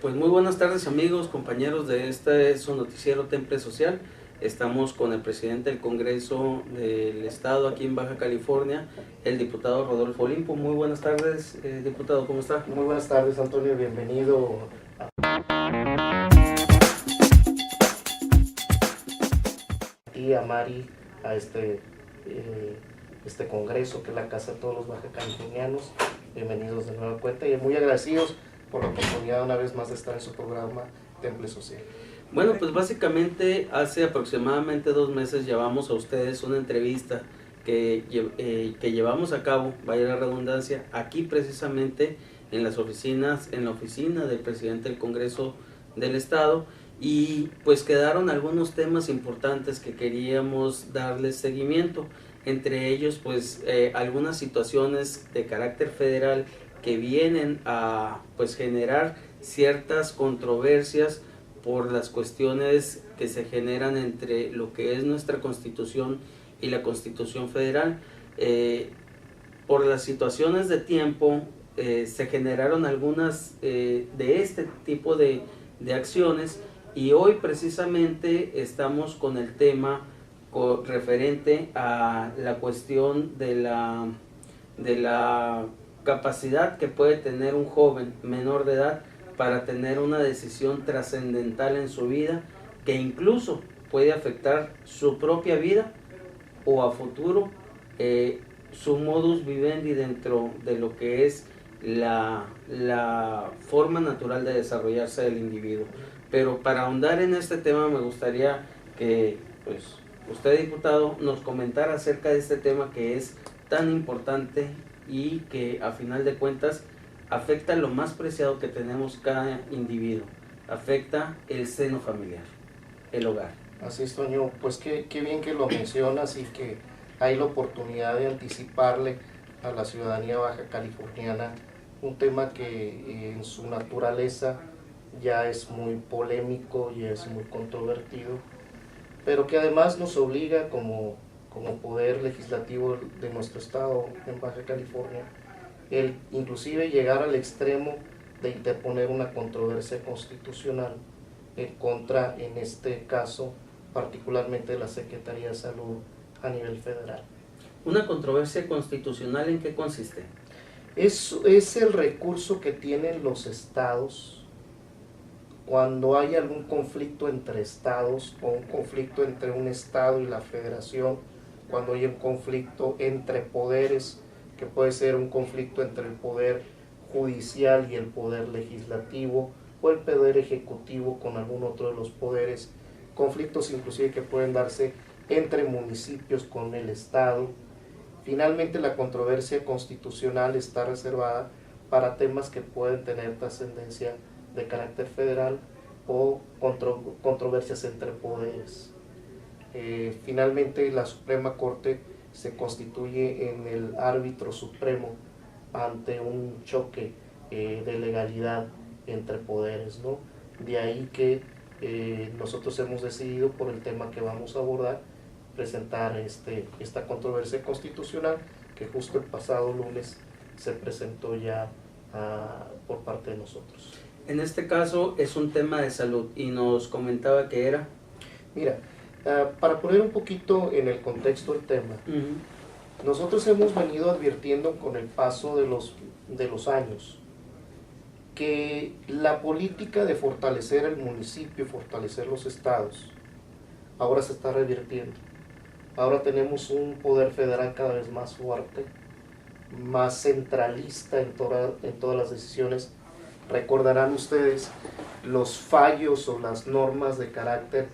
Pues muy buenas tardes amigos, compañeros de este su noticiero Temple Social. Estamos con el presidente del Congreso del Estado aquí en Baja California, el diputado Rodolfo Olimpo. Muy buenas tardes, diputado, ¿cómo está? Muy buenas tardes, Antonio, bienvenido a ti, a Mari, a este congreso que es la casa de todos los baja californianos. Bienvenidos de nueva cuenta y muy agradecidos por la oportunidad una vez más de estar en su programa Temple Social. Bueno, pues básicamente hace aproximadamente 2 meses llevamos a ustedes una entrevista que llevamos a cabo, vaya la redundancia, aquí precisamente en las oficinas, en la oficina del presidente del Congreso del Estado, y pues quedaron algunos temas importantes que queríamos darles seguimiento, entre ellos pues algunas situaciones de carácter federal que vienen a pues generar ciertas controversias por las cuestiones que se generan entre lo que es nuestra Constitución y la Constitución Federal. Por las situaciones de tiempo se generaron algunas de este tipo de acciones, y hoy precisamente estamos con el tema referente a la cuestión de la capacidad que puede tener un joven menor de edad para tener una decisión trascendental en su vida, que incluso puede afectar su propia vida o a futuro su modus vivendi dentro de lo que es la forma natural de desarrollarse del individuo. Pero para ahondar en este tema me gustaría que pues usted, diputado, nos comentara acerca de este tema que es tan importante y que a final de cuentas afecta lo más preciado que tenemos cada individuo, afecta el seno familiar, el hogar. Así es, Toño, pues qué bien que lo mencionas y que hay la oportunidad de anticiparle a la ciudadanía baja californiana un tema que en su naturaleza ya es muy polémico y es muy controvertido, pero que además nos obliga como poder legislativo de nuestro estado en Baja California, el inclusive llegar al extremo de interponer una controversia constitucional en contra, en este caso, particularmente de la Secretaría de Salud a nivel federal. ¿Una controversia constitucional en qué consiste? Es el recurso que tienen los estados cuando hay algún conflicto entre estados o un conflicto entre un estado y la federación, cuando hay un conflicto entre poderes, que puede ser un conflicto entre el poder judicial y el poder legislativo o el poder ejecutivo con algún otro de los poderes, conflictos inclusive que pueden darse entre municipios con el estado. Finalmente, la controversia constitucional está reservada para temas que pueden tener trascendencia de carácter federal o controversias entre poderes. Finalmente, la Suprema Corte se constituye en el árbitro supremo ante un choque de legalidad entre poderes, ¿no? De ahí que nosotros hemos decidido, por el tema que vamos a abordar, presentar esta controversia constitucional que justo el pasado lunes se presentó ya por parte de nosotros. En este caso es un tema de salud y nos comentaba que era... Mira, para poner un poquito en el contexto el tema, nosotros hemos venido advirtiendo con el paso de los años que la política de fortalecer el municipio, fortalecer los estados, ahora se está revirtiendo. Ahora tenemos un poder federal cada vez más fuerte, más centralista en todas las decisiones. Recordarán ustedes los fallos o las normas de carácter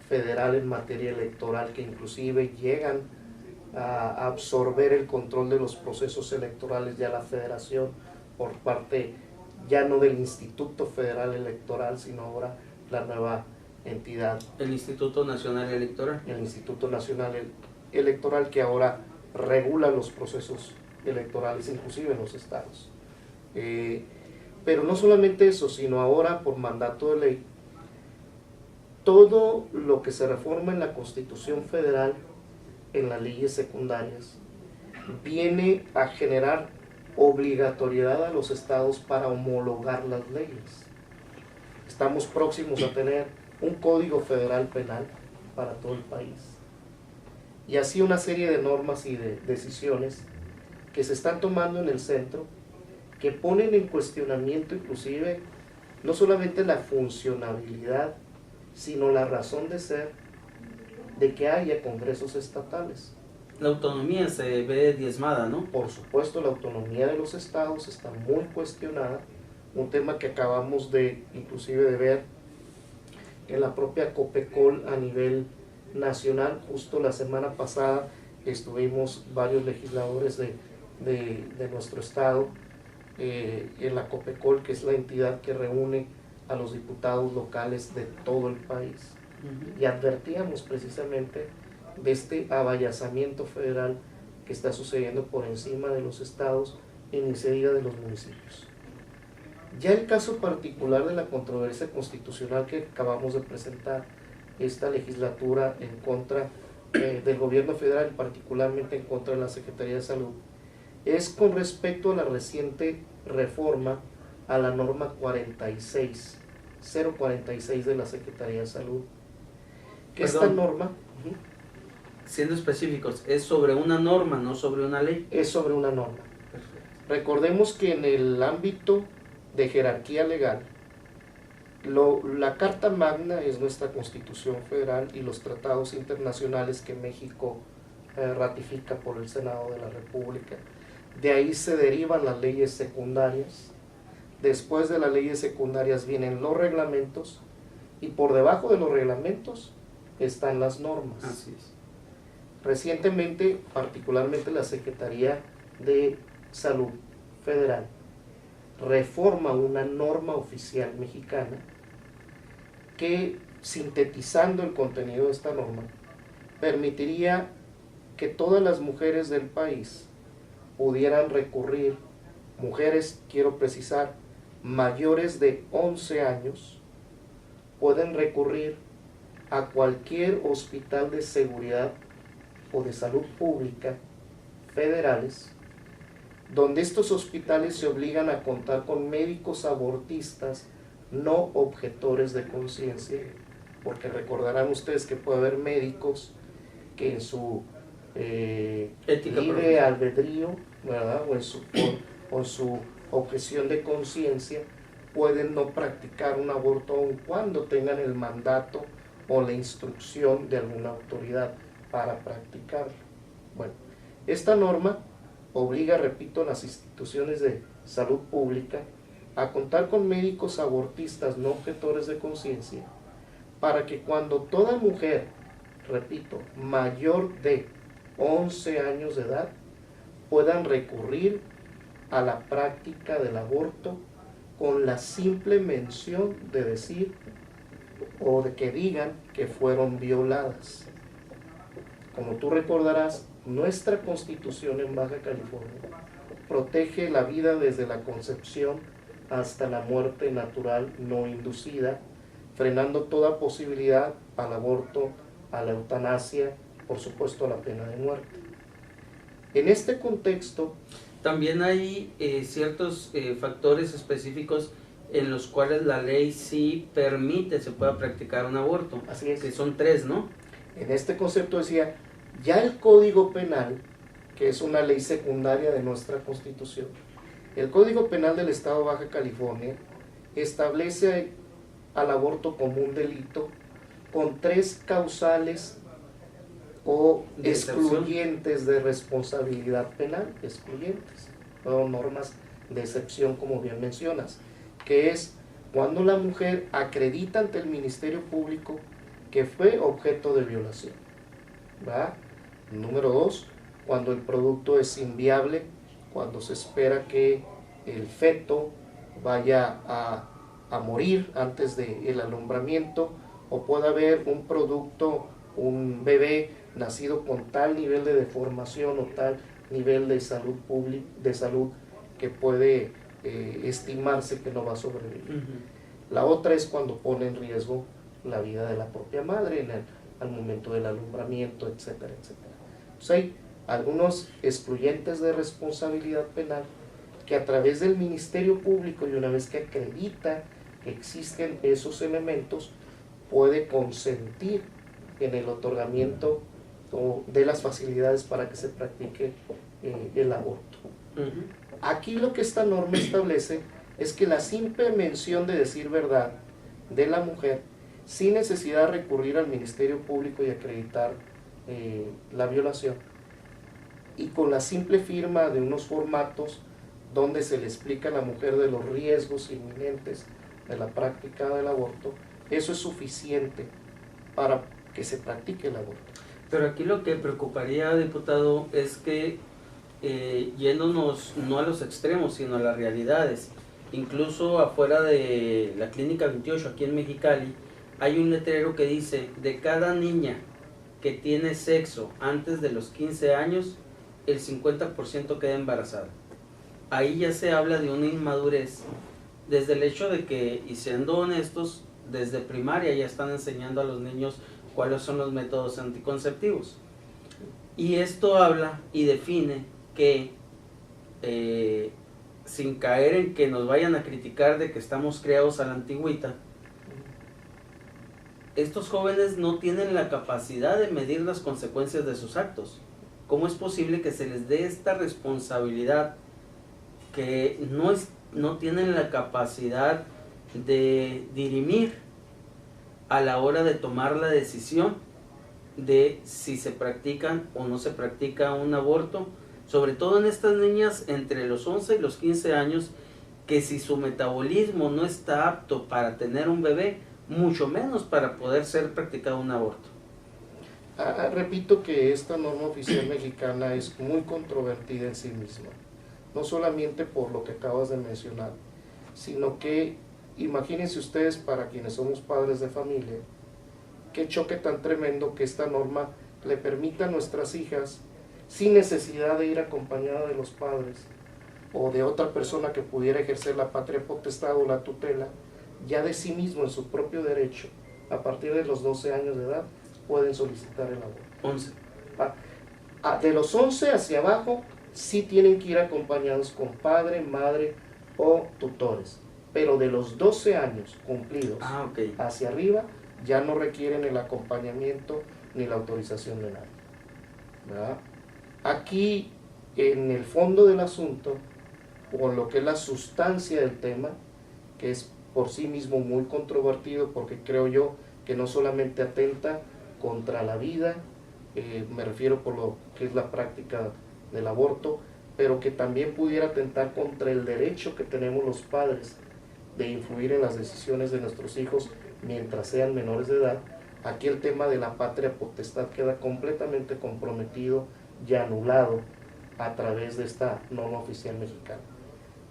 federal en materia electoral que inclusive llegan a absorber el control de los procesos electorales de la federación por parte ya no del Instituto Federal Electoral, sino ahora la nueva entidad, el Instituto Nacional Electoral. El Instituto Nacional Electoral, que ahora regula los procesos electorales, inclusive en los estados. Pero no solamente eso, sino ahora por mandato de ley, todo lo que se reforma en la Constitución Federal, en las leyes secundarias, viene a generar obligatoriedad a los estados para homologar las leyes. estamos próximos a tener un código federal penal para todo el país. Y así una serie de normas y de decisiones que se están tomando en el centro, que ponen en cuestionamiento inclusive no solamente la funcionabilidad, sino la razón de ser de que haya congresos estatales. La autonomía se ve diezmada, ¿no? Por supuesto, la autonomía de los estados está muy cuestionada, un tema que acabamos de inclusive de ver en la propia COPECOL a nivel nacional. Justo la semana pasada estuvimos varios legisladores de nuestro estado en la COPECOL, que es la entidad que reúne a los diputados locales de todo el país. Y advertíamos precisamente de este abayazamiento federal que está sucediendo por encima de los estados y ni se diga de los municipios. Ya el caso particular de la controversia constitucional que acabamos de presentar esta legislatura en contra del gobierno federal, particularmente en contra de la Secretaría de Salud, es con respecto a la reciente reforma a la norma 046 de la Secretaría de Salud. Que esta norma, siendo específicos, es sobre una norma, no sobre una ley. Es sobre una norma. Perfecto. Recordemos que en el ámbito de jerarquía legal, la Carta Magna es nuestra Constitución Federal y los tratados internacionales que México ratifica por el Senado de la República. De ahí se derivan las leyes secundarias. Después de las leyes secundarias vienen los reglamentos y por debajo de los reglamentos están las normas. Así es. Recientemente, particularmente la Secretaría de Salud Federal reforma una norma oficial mexicana que, sintetizando el contenido de esta norma, permitiría que todas las mujeres del país pudieran recurrir, mujeres, quiero precisar, mayores de 11 años, pueden recurrir a cualquier hospital de seguridad o de salud pública federales, donde estos hospitales se obligan a contar con médicos abortistas no objetores de conciencia, porque recordarán ustedes que puede haber médicos que en su libre albedrío, ¿verdad? o en su objeción de conciencia pueden no practicar un aborto aun cuando tengan el mandato o la instrucción de alguna autoridad para practicarlo. Bueno, esta norma obliga, repito, a las instituciones de salud pública a contar con médicos abortistas no objetores de conciencia para que cuando toda mujer, repito, mayor de 11 años de edad puedan recurrir a la práctica del aborto con la simple mención de decir o de que digan que fueron violadas. Como tú recordarás, nuestra Constitución en Baja California protege la vida desde la concepción hasta la muerte natural no inducida, frenando toda posibilidad al aborto, a la eutanasia, por supuesto a la pena de muerte. En este contexto, también hay ciertos factores específicos en los cuales la ley sí permite se pueda practicar un aborto. Así es. Que son 3, ¿no? En este concepto decía, ya el Código Penal, que es una ley secundaria de nuestra Constitución, el Código Penal del Estado de Baja California establece al aborto como un delito con 3 causales o excluyentes de responsabilidad penal, excluyentes, o normas de excepción como bien mencionas, que es cuando la mujer acredita ante el Ministerio Público que fue objeto de violación, ¿va? Número 2, cuando el producto es inviable, cuando se espera que el feto vaya a morir antes del alumbramiento, o pueda haber un producto, un bebé nacido con tal nivel de deformación o tal nivel de salud que puede estimarse que no va a sobrevivir. La otra es cuando pone en riesgo la vida de la propia madre al momento del alumbramiento, etcétera, etcétera. Entonces hay algunos excluyentes de responsabilidad penal que a través del Ministerio Público, y una vez que acredita existen esos elementos, puede consentir en el otorgamiento de las facilidades para que se practique el aborto. Aquí lo que esta norma establece es que la simple mención de decir verdad de la mujer, sin necesidad de recurrir al Ministerio Público y acreditar la violación, y con la simple firma de unos formatos donde se le explica a la mujer de los riesgos inminentes de la práctica del aborto, eso es suficiente para que se practique el aborto. Pero aquí lo que preocuparía, diputado, es que yéndonos no a los extremos, sino a las realidades, incluso afuera de la Clínica 28, aquí en Mexicali, hay un letrero que dice, de cada niña que tiene sexo antes de los 15 años, el 50% queda embarazada. Ahí ya se habla de una inmadurez, desde el hecho de que, y siendo honestos, desde primaria ya están enseñando a los niños cuáles son los métodos anticonceptivos. Y esto habla y define que, sin caer en que nos vayan a criticar de que estamos criados a la antigüita, estos jóvenes no tienen la capacidad de medir las consecuencias de sus actos. ¿Cómo es posible que se les dé esta responsabilidad que no tienen la capacidad de dirimir a la hora de tomar la decisión de si se practican o no se practica un aborto, sobre todo en estas niñas entre los 11 y los 15 años, que si su metabolismo no está apto para tener un bebé, mucho menos para poder ser practicado un aborto? Repito que esta norma oficial mexicana es muy controvertida en sí misma, no solamente por lo que acabas de mencionar, sino que imagínense ustedes, para quienes somos padres de familia, qué choque tan tremendo que esta norma le permita a nuestras hijas, sin necesidad de ir acompañada de los padres o de otra persona que pudiera ejercer la patria potestad o la tutela, ya de sí mismo en su propio derecho, a partir de los 12 años de edad, pueden solicitar el aborto. 11. De los 11 hacia abajo, sí tienen que ir acompañados con padre, madre o tutores, pero de los 12 años cumplidos hacia arriba, ya no requieren el acompañamiento ni la autorización de nadie, ¿verdad? Aquí, en el fondo del asunto, o lo que es la sustancia del tema, que es por sí mismo muy controvertido, porque creo yo que no solamente atenta contra la vida, me refiero por lo que es la práctica del aborto, pero que también pudiera atentar contra el derecho que tenemos los padres de influir en las decisiones de nuestros hijos mientras sean menores de edad. Aquí el tema de la patria potestad queda completamente comprometido y anulado a través de esta norma oficial mexicana.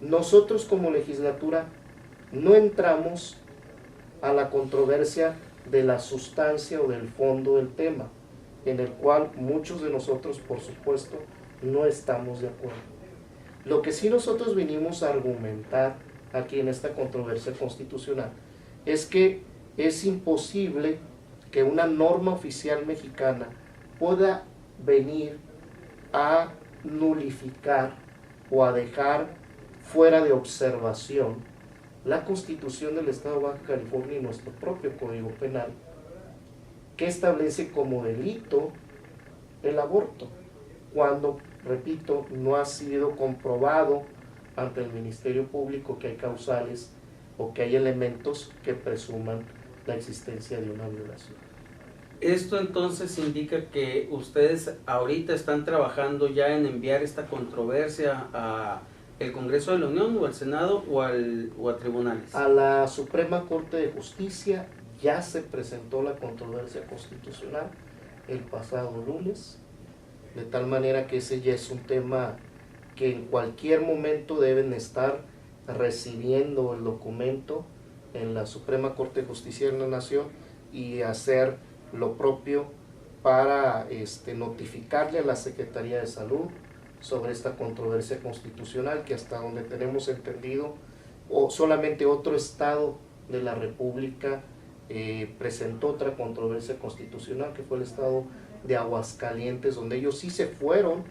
Nosotros como legislatura no entramos a la controversia de la sustancia o del fondo del tema, en el cual muchos de nosotros, por supuesto, no estamos de acuerdo. Lo que sí nosotros vinimos a argumentar aquí en esta controversia constitucional es que es imposible que una norma oficial mexicana pueda venir a nulificar o a dejar fuera de observación la Constitución del Estado de Baja California y nuestro propio Código Penal, que establece como delito el aborto, cuando, repito, no ha sido comprobado ante el Ministerio Público que hay causales o que hay elementos que presuman la existencia de una violación. Esto entonces indica que ustedes ahorita están trabajando ya en enviar esta controversia a el Congreso de la Unión o al Senado o a tribunales. A la Suprema Corte de Justicia ya se presentó la controversia constitucional el pasado lunes, de tal manera que ese ya es un tema que en cualquier momento deben estar recibiendo el documento en la Suprema Corte de Justicia de la Nación y hacer lo propio para notificarle a la Secretaría de Salud sobre esta controversia constitucional, que hasta donde tenemos entendido, o solamente otro estado de la República presentó otra controversia constitucional, que fue el estado de Aguascalientes, donde ellos sí se fueron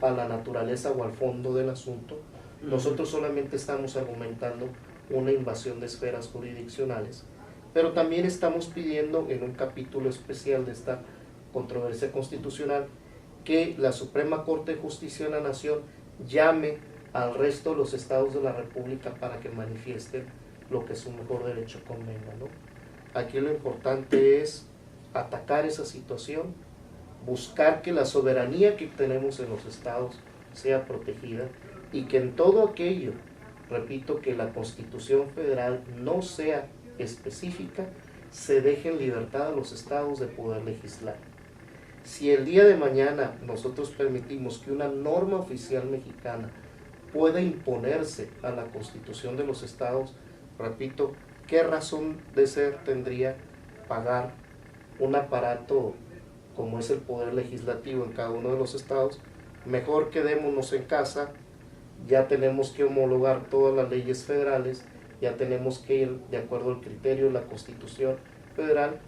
a la naturaleza o al fondo del asunto. Nosotros solamente estamos argumentando una invasión de esferas jurisdiccionales, pero también estamos pidiendo en un capítulo especial de esta controversia constitucional que la Suprema Corte de Justicia de la Nación llame al resto de los estados de la República para que manifiesten lo que su mejor derecho convenga, ¿no? Aquí lo importante es atacar esa situación, buscar que la soberanía que tenemos en los estados sea protegida y que en todo aquello, repito, que la Constitución Federal no sea específica, se deje en libertad a los estados de poder legislar. Si el día de mañana nosotros permitimos que una norma oficial mexicana pueda imponerse a la Constitución de los estados, repito, ¿qué razón de ser tendría pagar un aparato como es el poder legislativo en cada uno de los estados? Mejor quedémonos en casa, ya tenemos que homologar todas las leyes federales, ya tenemos que ir de acuerdo al criterio de la Constitución Federal,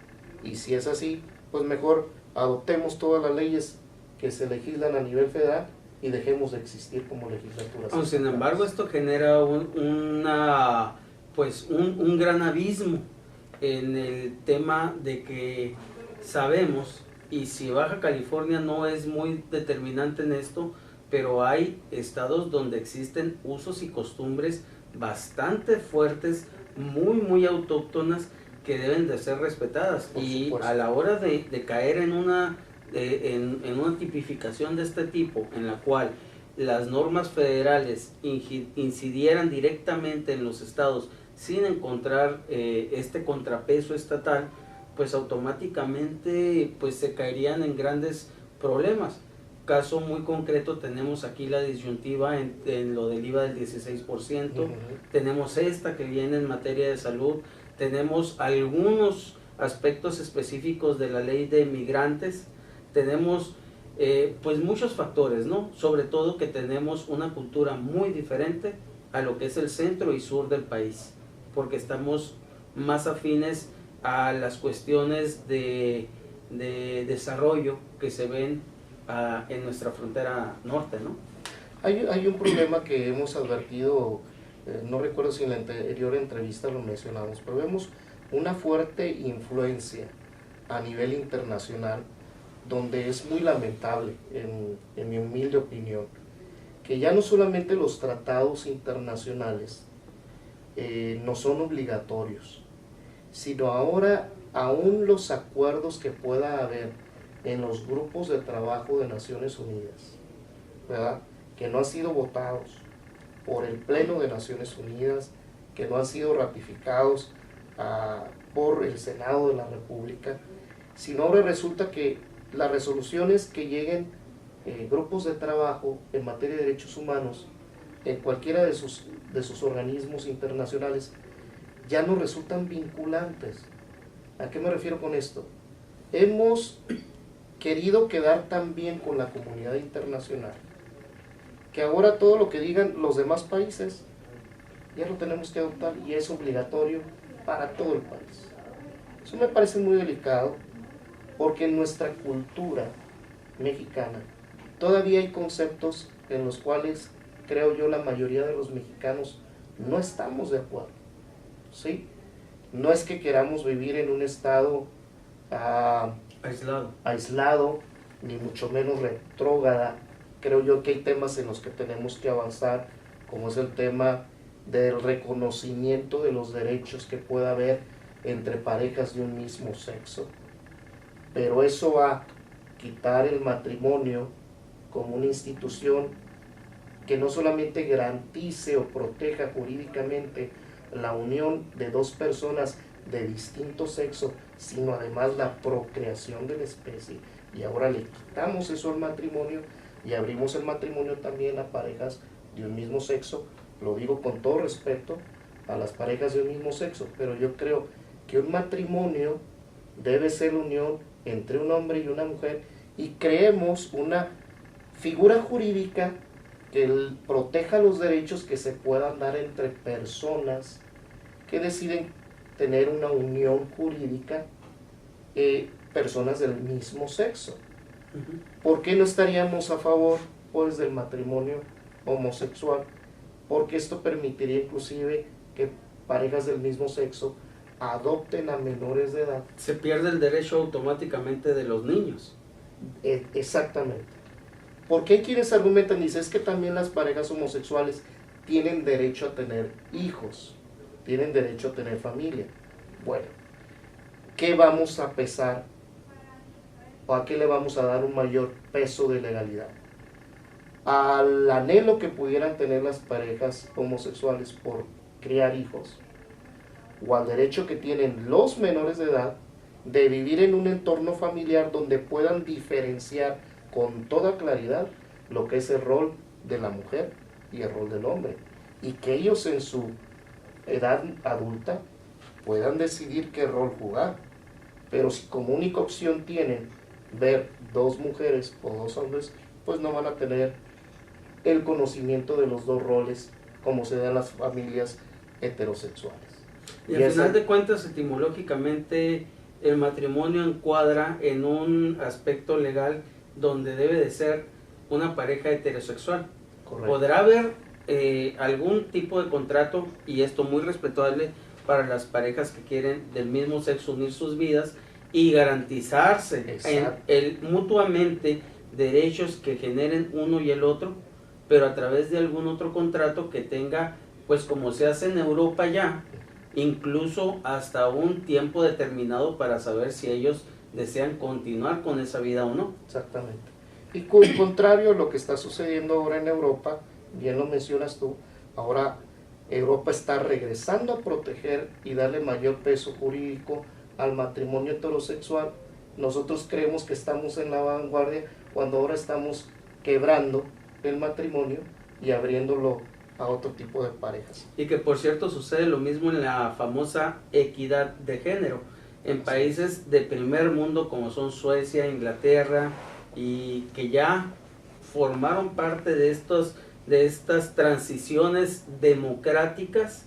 y si es así, pues mejor adoptemos todas las leyes que se legislan a nivel federal y dejemos de existir como legislaturas. Sin embargo, esto genera un gran abismo en el tema de que sabemos, y si Baja California no es muy determinante en esto, pero hay estados donde existen usos y costumbres bastante fuertes, muy autóctonas, que deben de ser respetadas. Y a la hora de caer en una tipificación de este tipo, en la cual las normas federales incidieran directamente en los estados sin encontrar este contrapeso estatal, pues automáticamente pues se caerían en grandes problemas. Caso muy concreto, tenemos aquí la disyuntiva en lo del IVA del 16%, tenemos esta que viene en materia de salud, tenemos algunos aspectos específicos de la ley de migrantes, tenemos pues muchos factores, ¿no? Sobre todo que tenemos una cultura muy diferente a lo que es el centro y sur del país, porque estamos más afines a las cuestiones de desarrollo que se ven en nuestra frontera norte, ¿no? Hay un problema que hemos advertido, no recuerdo si en la anterior entrevista lo mencionamos, pero vemos una fuerte influencia a nivel internacional, donde es muy lamentable, en mi humilde opinión, que ya no solamente los tratados internacionales no son obligatorios, sino ahora aún los acuerdos que pueda haber en los grupos de trabajo de Naciones Unidas, ¿verdad?, que no han sido votados por el Pleno de Naciones Unidas, que no han sido ratificados por el Senado de la República, sino ahora resulta que las resoluciones que lleguen grupos de trabajo en materia de derechos humanos en cualquiera de sus organismos internacionales ya no resultan vinculantes. ¿A qué me refiero con esto? Hemos querido quedar tan bien con la comunidad internacional que ahora todo lo que digan los demás países ya lo tenemos que adoptar y es obligatorio para todo el país. Eso me parece muy delicado, porque en nuestra cultura mexicana todavía hay conceptos en los cuales creo yo la mayoría de los mexicanos no estamos de acuerdo, ¿sí? No es que queramos vivir en un estado aislado, ni mucho menos retrógrada. Creo yo que hay temas en los que tenemos que avanzar, como es el tema del reconocimiento de los derechos que pueda haber entre parejas de un mismo sexo. Pero eso va a quitar el matrimonio como una institución que no solamente garantice o proteja jurídicamente la unión de dos personas de distinto sexo, sino además la procreación de la especie. Y ahora le quitamos eso al matrimonio y abrimos el matrimonio también a parejas de un mismo sexo. Lo digo con todo respeto a las parejas de un mismo sexo, pero yo creo que un matrimonio debe ser la unión entre un hombre y una mujer, y creemos una figura jurídica que proteja los derechos que se puedan dar entre personas que deciden tener una unión jurídica, personas del mismo sexo. ¿Por qué no estaríamos a favor, pues, del matrimonio homosexual? Porque esto permitiría inclusive que parejas del mismo sexo adopten a menores de edad. Se pierde el derecho automáticamente de los niños. Exactamente. Porque hay quienes argumentan, dice, es que también las parejas homosexuales tienen derecho a tener hijos, tienen derecho a tener familia. Bueno, ¿qué vamos a pesar o a qué le vamos a dar un mayor peso de legalidad? Al anhelo que pudieran tener las parejas homosexuales por criar hijos, o al derecho que tienen los menores de edad de vivir en un entorno familiar donde puedan diferenciar con toda claridad lo que es el rol de la mujer y el rol del hombre, y que ellos en su edad adulta puedan decidir qué rol jugar. Pero si como única opción tienen ver dos mujeres o dos hombres, pues no van a tener el conocimiento de los dos roles como se da en las familias heterosexuales. Y al final de cuentas, etimológicamente, el matrimonio encuadra en un aspecto legal donde debe de ser una pareja heterosexual. Correcto. Podrá haber algún tipo de contrato, y esto muy respetable para las parejas que quieren del mismo sexo unir sus vidas y garantizarse mutuamente derechos que generen uno y el otro, pero a través de algún otro contrato que tenga, pues como se hace en Europa ya, incluso hasta un tiempo determinado para saber si ellos desean continuar con esa vida o no. Exactamente. Y con contrario a lo que está sucediendo ahora en Europa, bien lo mencionas tú, ahora Europa está regresando a proteger y darle mayor peso jurídico al matrimonio heterosexual. Nosotros creemos que estamos en la vanguardia cuando ahora estamos quebrando el matrimonio y abriéndolo a otro tipo de parejas. Y que por cierto sucede lo mismo en la famosa equidad de género en países de primer mundo como son Suecia, Inglaterra, y que ya formaron parte de estas transiciones democráticas.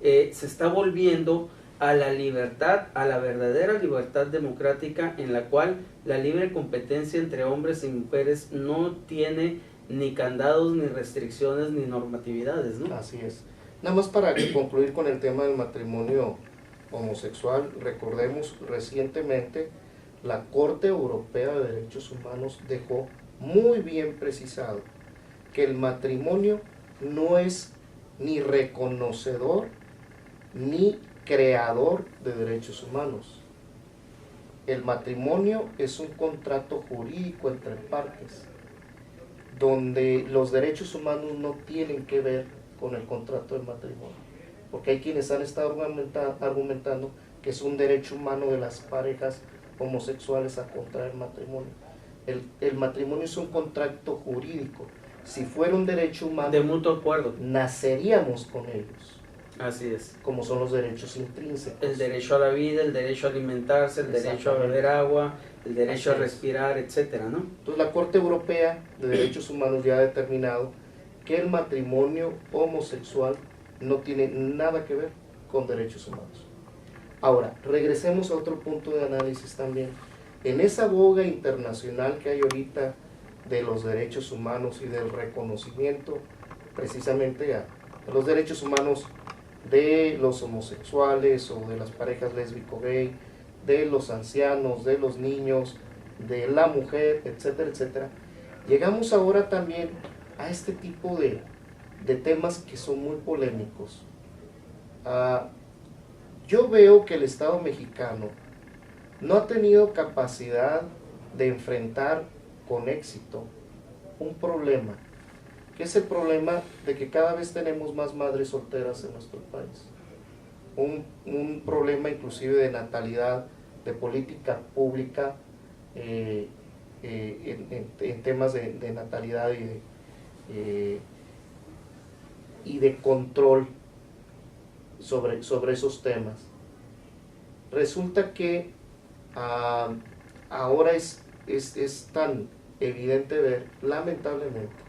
Se está volviendo a la libertad, a la verdadera libertad democrática, en la cual la libre competencia entre hombres y mujeres no tiene ni candados, ni restricciones, ni normatividades, ¿no? Así es. Nada más para concluir con el tema del matrimonio homosexual, recordemos recientemente la Corte Europea de Derechos Humanos dejó muy bien precisado que el matrimonio no es ni reconocedor ni creador de derechos humanos. El matrimonio es un contrato jurídico entre partes, donde los derechos humanos no tienen que ver con el contrato del matrimonio, porque hay quienes han estado argumentando que es un derecho humano de las parejas homosexuales a contraer matrimonio. El matrimonio es un contrato jurídico. Si fuera un derecho humano, de mutuo acuerdo, naceríamos con ellos. Así es. Como son los derechos intrínsecos. El derecho a la vida, el derecho a alimentarse, el derecho a beber agua, el derecho a respirar, etcétera, ¿no? Entonces la Corte Europea de Derechos Humanos ya ha determinado que el matrimonio homosexual no tiene nada que ver con derechos humanos. Ahora, regresemos a otro punto de análisis también. En esa boga internacional que hay ahorita de los derechos humanos y del reconocimiento precisamente a los derechos humanos de los homosexuales o de las parejas lésbico-gay, de los ancianos, de los niños, de la mujer, etcétera, etcétera, llegamos ahora también a este tipo de temas que son muy polémicos. Yo veo que el Estado mexicano no ha tenido capacidad de enfrentar con éxito un problema, que es el problema de que cada vez tenemos más madres solteras en nuestro país. Un problema inclusive de natalidad, de política pública en temas de natalidad y de control sobre esos temas. Resulta que ahora es tan evidente ver, lamentablemente,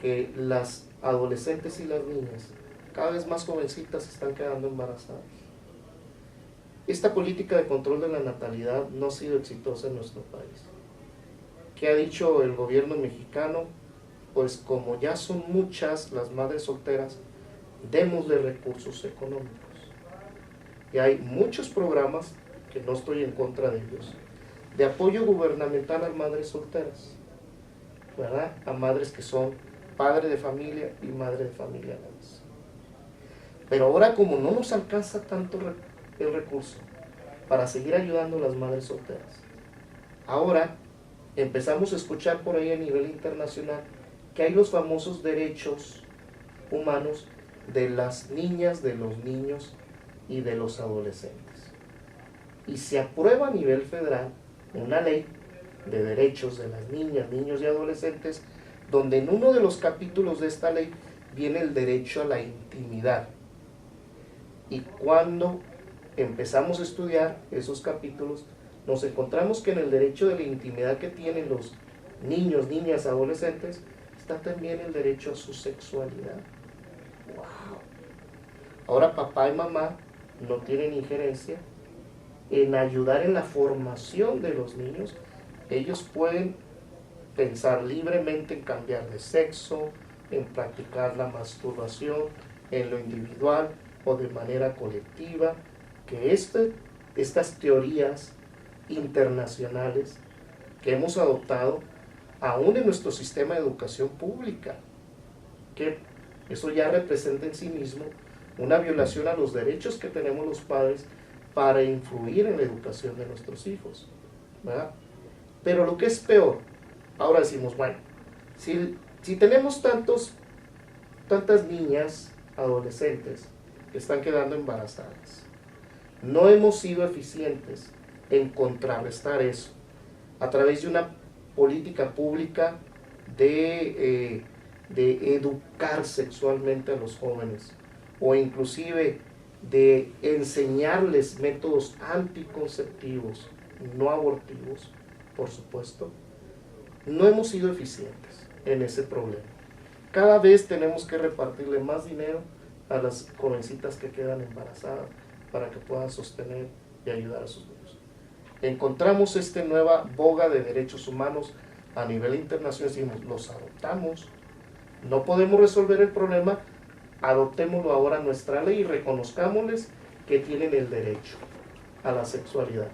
que las adolescentes y las niñas, cada vez más jovencitas, se están quedando embarazadas. Esta política de control de la natalidad no ha sido exitosa en nuestro país. ¿Qué ha dicho el gobierno mexicano? Pues como ya son muchas las madres solteras, démosle recursos económicos. que hay muchos programas, que no estoy en contra de ellos, de apoyo gubernamental a madres solteras, ¿verdad? A madres que son padre de familia y madre de familia a la vez. Pero ahora, como no nos alcanza tanto el recurso para seguir ayudando a las madres solteras, ahora empezamos a escuchar por ahí a nivel internacional que hay los famosos derechos humanos de las niñas, de los niños y de los adolescentes. Y se aprueba a nivel federal una ley de derechos de las niñas, niños y adolescentes, donde en uno de los capítulos de esta ley viene el derecho a la intimidad. Y cuando empezamos a estudiar esos capítulos, nos encontramos que en el derecho de la intimidad que tienen los niños, niñas, adolescentes, está también el derecho a su sexualidad. ¡Wow! Ahora papá y mamá no tienen injerencia en ayudar en la formación de los niños. Ellos pueden pensar libremente en cambiar de sexo, en practicar la masturbación, en lo individual o de manera colectiva, que estas teorías internacionales que hemos adoptado aún en nuestro sistema de educación pública, que eso ya representa en sí mismo una violación a los derechos que tenemos los padres para influir en la educación de nuestros hijos, ¿verdad? Pero lo que es peor, ahora decimos, bueno, si tenemos tantas niñas, adolescentes, que están quedando embarazadas, no hemos sido eficientes en contrarrestar eso a través de una política pública de educar sexualmente a los jóvenes, o inclusive de enseñarles métodos anticonceptivos, no abortivos, por supuesto. No hemos sido eficientes en ese problema. Cada vez tenemos que repartirle más dinero a las jovencitas que quedan embarazadas para que puedan sostener y ayudar a sus niños. Encontramos esta nueva boga de derechos humanos a nivel internacional, decimos, los adoptamos. No podemos resolver el problema, adoptémoslo ahora a nuestra ley y reconozcámosles que tienen el derecho a la sexualidad.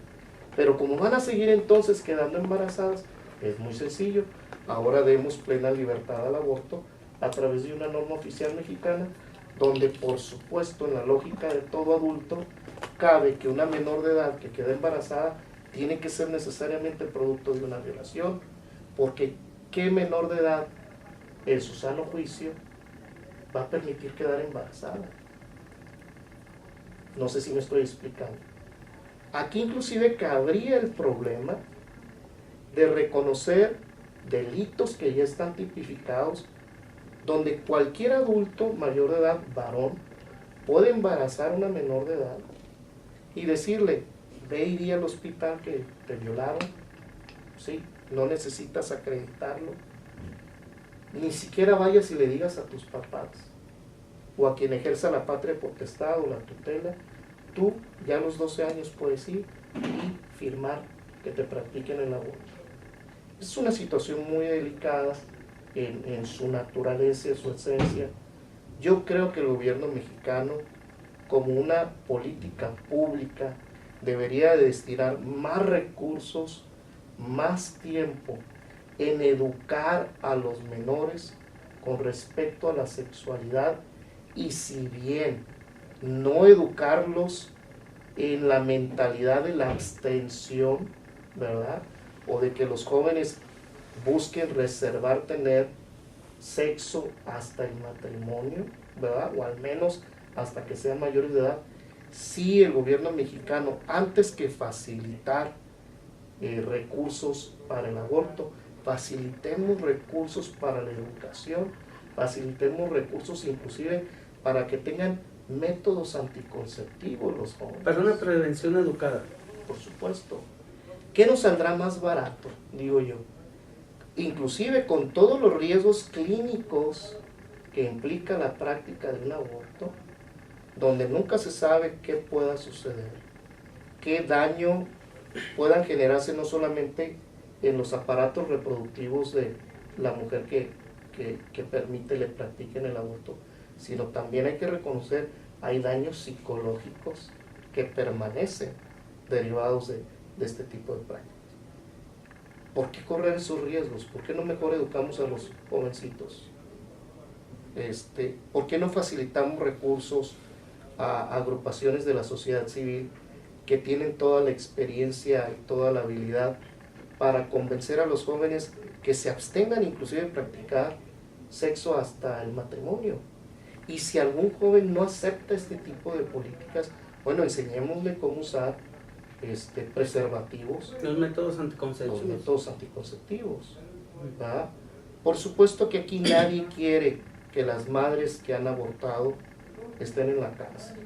Pero como van a seguir entonces quedando embarazadas, es muy sencillo. Ahora demos plena libertad al aborto a través de una norma oficial mexicana, donde por supuesto en la lógica de todo adulto cabe que una menor de edad que queda embarazada tiene que ser necesariamente producto de una violación, porque ¿qué menor de edad en su sano juicio va a permitir quedar embarazada? No sé si me estoy explicando. Aquí inclusive cabría el problema de reconocer delitos que ya están tipificados, donde cualquier adulto mayor de edad, varón, puede embarazar a una menor de edad y decirle, ve y di al hospital que te violaron, ¿sí? No necesitas acreditarlo, ni siquiera vayas y le digas a tus papás o a quien ejerza la patria potestad o la tutela. Tú ya a los 12 años puedes ir y firmar que te practiquen el aborto. Es una situación muy delicada en su naturaleza, en su esencia. Yo creo que el gobierno mexicano, como una política pública, debería de destinar más recursos, más tiempo en educar a los menores con respecto a la sexualidad, y si bien no educarlos en la mentalidad de la abstención, ¿verdad? O de que los jóvenes busquen reservar tener sexo hasta el matrimonio, ¿verdad? O al menos hasta que sean mayores de edad. Sí, el gobierno mexicano, antes que facilitar recursos para el aborto, facilitemos recursos para la educación, facilitemos recursos inclusive para que tengan métodos anticonceptivos los jóvenes. Para una prevención educada. Por supuesto. ¿Qué nos saldrá más barato? Digo yo. Inclusive con todos los riesgos clínicos que implica la práctica de un aborto, donde nunca se sabe qué pueda suceder, qué daño puedan generarse no solamente en los aparatos reproductivos de la mujer que permite le practiquen el aborto, sino también hay que reconocer hay daños psicológicos que permanecen derivados de este tipo de prácticas. ¿Por qué correr esos riesgos? ¿Por qué no mejor educamos a los jovencitos? ¿Por qué no facilitamos recursos a agrupaciones de la sociedad civil que tienen toda la experiencia y toda la habilidad para convencer a los jóvenes que se abstengan inclusive de practicar sexo hasta el matrimonio? Y si algún joven no acepta este tipo de políticas, bueno, enseñémosle cómo usar preservativos, los métodos anticonceptivos. los métodos anticonceptivos, ¿verdad? Por supuesto que aquí nadie quiere que las madres que han abortado estén en la cárcel.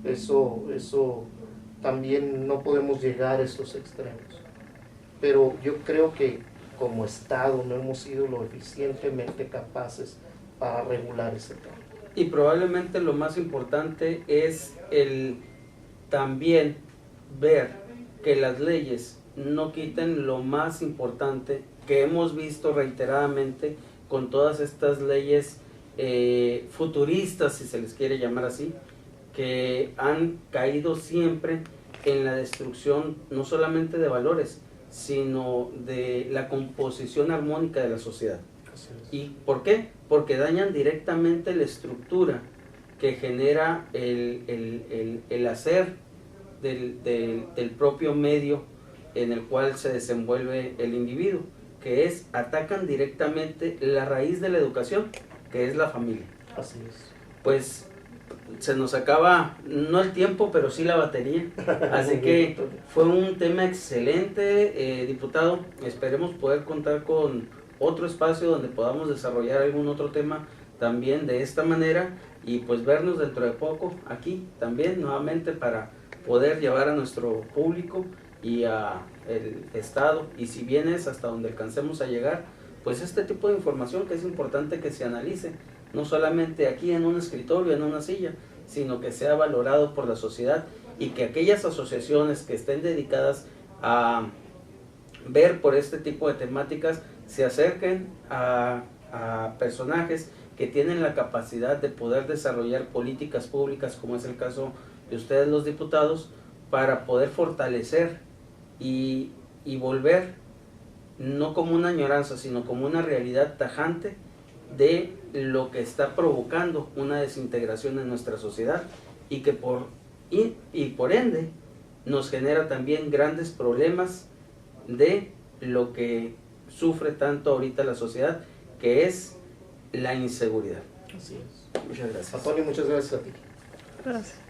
Eso también no podemos llegar a esos extremos. Pero yo creo que como Estado no hemos sido lo eficientemente capaces para regular ese tema. Y probablemente lo más importante es el también ver que las leyes no quiten lo más importante que hemos visto reiteradamente con todas estas leyes futuristas, si se les quiere llamar así, que han caído siempre en la destrucción no solamente de valores, sino de la composición armónica de la sociedad. ¿Y por qué? Porque dañan directamente la estructura que genera el hacer del propio medio en el cual se desenvuelve el individuo, que es, atacan directamente la raíz de la educación, que es la familia. Así es. Pues se nos acaba, no el tiempo, pero sí la batería. Así que fue un tema excelente, diputado. Esperemos poder contar con otro espacio donde podamos desarrollar algún otro tema también de esta manera, y pues vernos dentro de poco aquí también nuevamente para poder llevar a nuestro público y a el Estado, y si bien es hasta donde alcancemos a llegar, pues este tipo de información que es importante que se analice, no solamente aquí en un escritorio, en una silla, sino que sea valorado por la sociedad, y que aquellas asociaciones que estén dedicadas a ver por este tipo de temáticas se acerquen a personajes que tienen la capacidad de poder desarrollar políticas públicas, como es el caso de ustedes los diputados, para poder fortalecer y volver, no como una añoranza, sino como una realidad tajante de lo que está provocando una desintegración en nuestra sociedad, y que por ende nos genera también grandes problemas de lo que sufre tanto ahorita la sociedad, que es la inseguridad. Así es. Muchas gracias. Antonio, muchas gracias a ti. Gracias.